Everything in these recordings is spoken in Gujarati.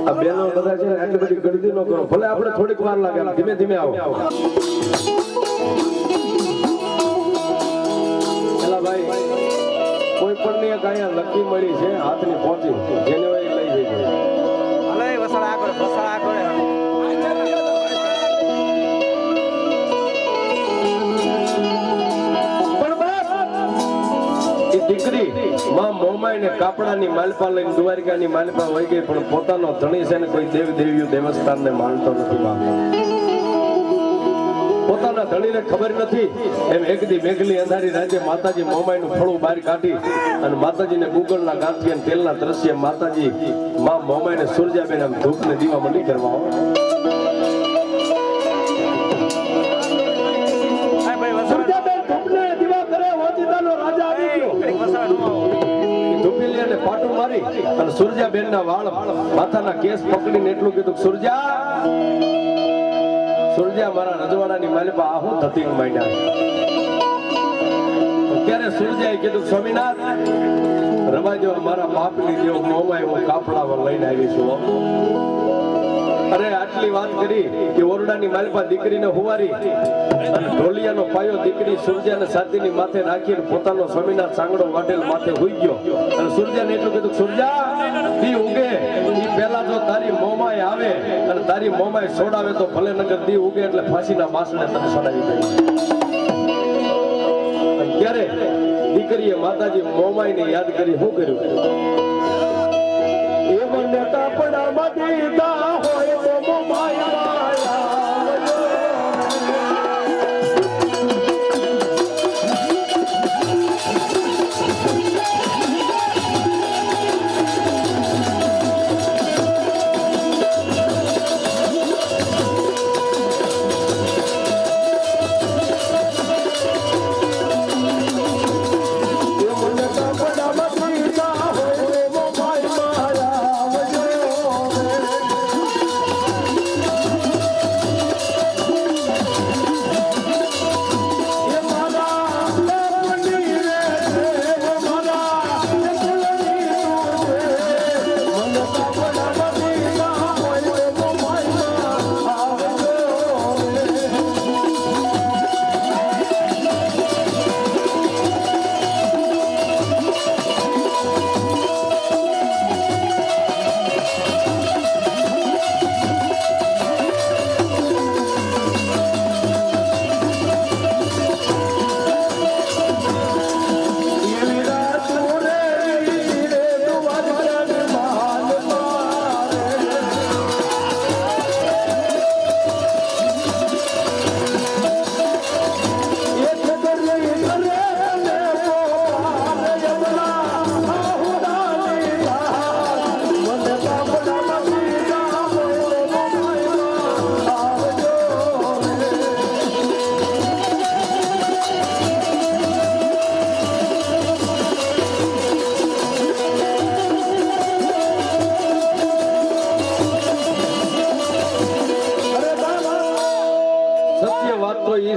આ બેનો બધા છે એટલી બધી ગળદી ન કરો, ભલે આપણે થોડીક વાર લાગે, ધીમે ધીમે આવો. એલા ભાઈ, કોઈ પણ ની અહીંયા લકી મળી છે, હાથની પહોંચી, જેને હોય લઈ જજો. અલે વસળા કરે, વસળા કરે. દીકરી માં મોમાઈ ને કાપડાની માલપા લઈને દ્વારકાની માલપા વહી ગઈ, પણ પોતાનો ધણી છે ને કોઈ દેવ દેવીઓ દેવસ્થાન ને માનતો નથી. બાપ પોતાના ધણીને ખબર નથી એમ એક દી મેઘલી અંધારી રાતે માતાજી મોમાઈ નું ફળું બહાર કાઢી અને માતાજીને ગુગળના ગાંઠી અને તેલના દ્રશ્ય માતાજી માં મોમાઈ ને સુરજાબેન આમ ધૂપ ને દીવા મંડી કરવા. પાટું મારી અને સુરજાબેન ના વાળ માથાના કેસ પકડીને એટલું કીધું, સુરજા સુરજા મારા રજવાડાની માલિપા આ હું થતી માંડ્યા. ત્યારે સુરજાએ કીધું, સ્વામિનાથ રવાજો મારા બાપની દેવ મોમાય હું કાપડા લઈને આવી છું. અરે આટલી વાત કરી કે ઓરડાની માલિપા દીકરીને હુવારી અને ઢોલિયાનો પાયો દીકરી સુરજાને છાતીની માથે રાખીને પોતાનો સ્વામિનાથ સાંગડો વાટેલ માથે હોઈ ગયો અને સુરજાને એટલું કીધું, સુરજા દી ઉગે ઈ પહેલા જો તારી મોમાય આવે અને તારી મોમાય છોડાવે તો ભલે નગર દી ઉગે એટલે ફાંસીના માસને તને છોડાવી દે. અને ત્યારે દીકરીએ માતાજી મોમાઈને યાદ કરી શું કર્યું? એ મને કાપડામાં દીધા હોય તો મોમાય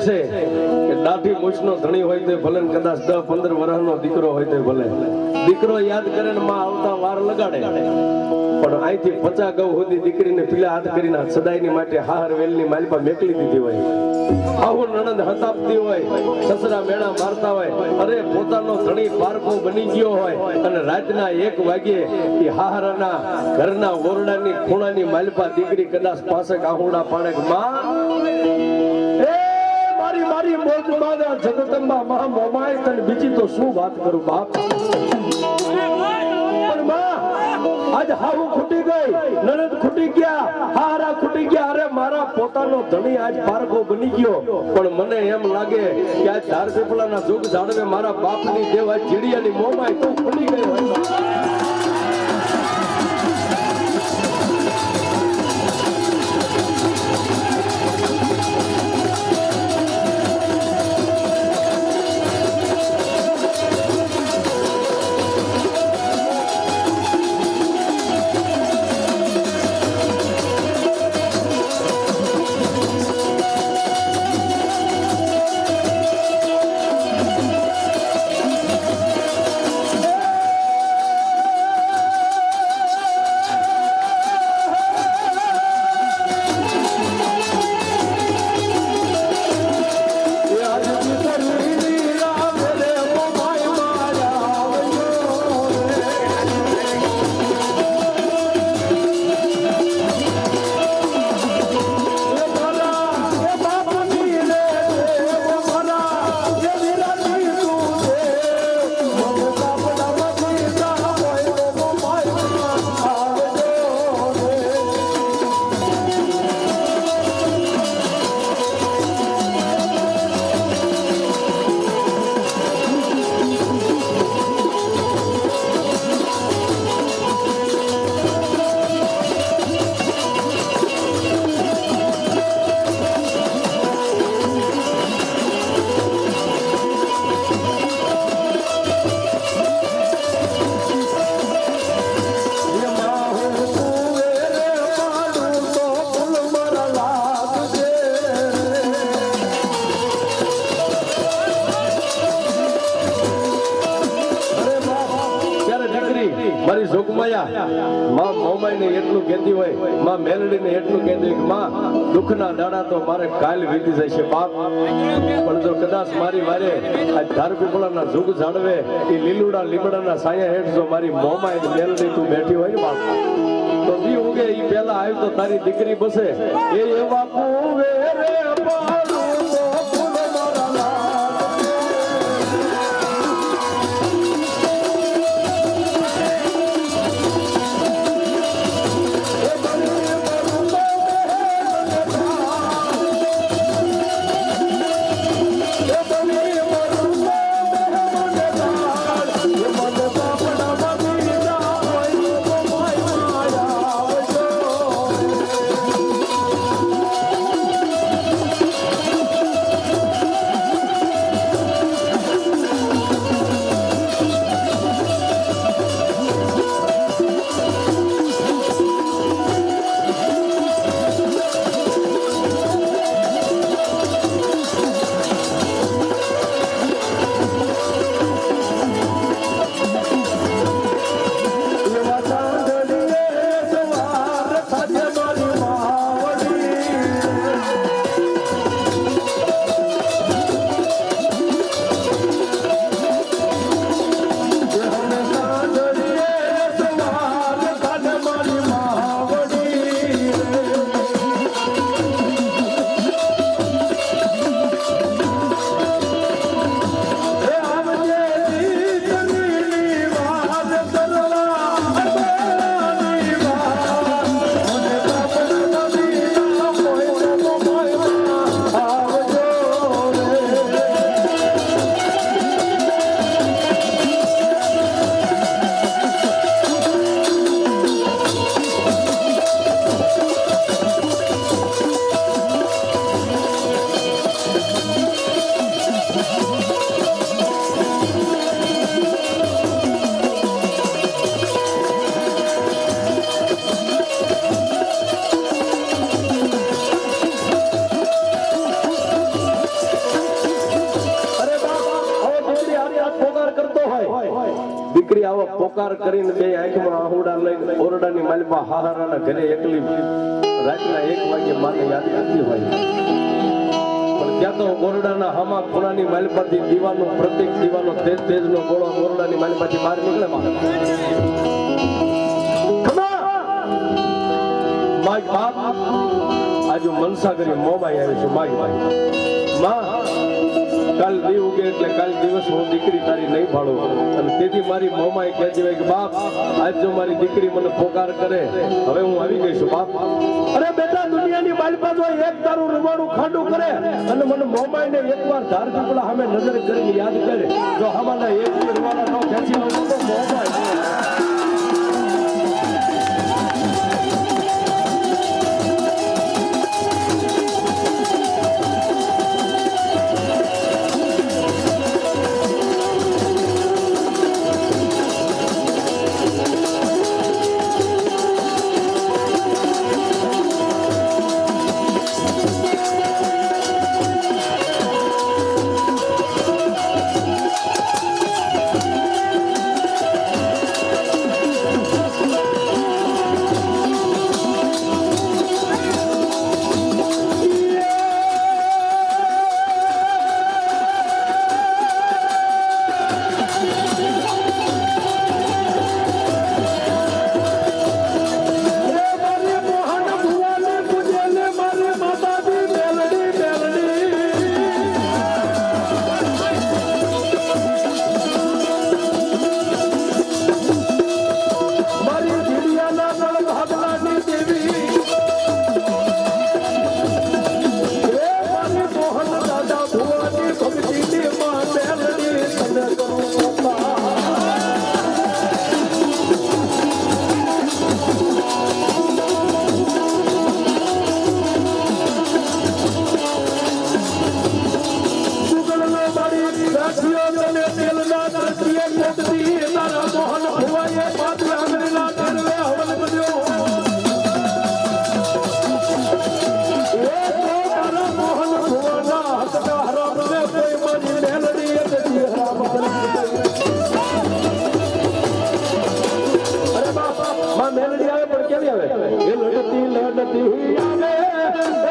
છે કે દાઢી મૂછનો ધણી હોય તો ભલે ને કદાચ 10-15 વર્ષનો દીકરો હોય તો ભલે દીકરો યાદ કરે ને માં આવતા વાર લગાડે પણ અહીંથી 50 ગૌ સુધી દીકરીને પીલા હાથ કરીને સદાયની માટે હાહર વેલની માલિપા મેકલી દીધી હોય આવું નણંદ હતાપતી હોય સસરા મેણા મારતા હોય અરે પોતાનો ધણી પારકો બની ગયો હોય અને રાતના 1 વાગ્યે એ હાહરાના ઘરના ઓરડાની ખૂણાની માલિપા દીકરી કદાચ પાસે કાહુડા પાડે કે માં એ મારી મારી મોજમાં જગદંબા મહા મોમાય તને બીજી તો શું વાત કરું બાપ પણ માં આજ હાવું ખૂટી ગઈ નણંદ ખૂટી ગયા હારા ખૂટી ગયા અરે મારા પોતાનો ધણી આજ પારકો બની ગયો પણ મને એમ લાગે કે આજ ધાર પીપળાના જોગ જાળવે મારા બાપની દેવા ચીડિયાની મોમાય તો ખૂટી ગઈ હોય મારી જોગમાયા માં મોમાઈને એટલું કહેતી હોય માં મેલડીને એટલું કહેતી હોય કે માં દુઃખના દાડા તો મારે કાલ વીતી જશે બાપ પણ જો કદાચ મારી વારે આ ધાર પીપળાના જોગ જાળવે એ લીલુડા લીમડાના સાયા હેઠ જો મારી મોમાઈ મેલડી તું બેઠી હોય ને બાપ તો દી ઉગે ઈ પહેલા આવી તો તારી દીકરી બસે એ એવા કુવે રે પાડું તો ફૂલ મારા પોકાર કરીને બે આંખમાં આહુડા લઈને ઓરડાની માલમાં હાહારાના ઘરે એકલી રાતના 1 વાગે માને યાદ કરતી હોય પણ ત્યાં તો ઓરડાના હામા ખૂણાની માલમાંથી દીવાનો પ્રતિક દીવાનો તેજનો ગોળો ઓરડાની માલમાંથી બહાર નીકળે માં માય બાપ આજુ મનસા કરી મોબાઈ આવી છું માય માં કાલ દી ઉગે એટલે કાલ દિવસ હું દીકરી તારી નહીં ભાળું અને તેથી મારી મોમાએ કહેતી હોય કે બાપ આજ જો મારી દીકરી મને પોકાર કરે હવે હું આવી ગઈ છું બાપ અરે બેટા દુનિયાની બાલપા જો એક તારું રૂવાડું ખાડું કરે અને મને મોમાઈને એકવાર ધાર પીપળા સામે નજર કરીને યાદ કરે જો હમાના એક રૂવાડા નો ખેંચી લઉં તો મોમાય મેલડી આવે પણ કેવી આવે એ લડતી આવે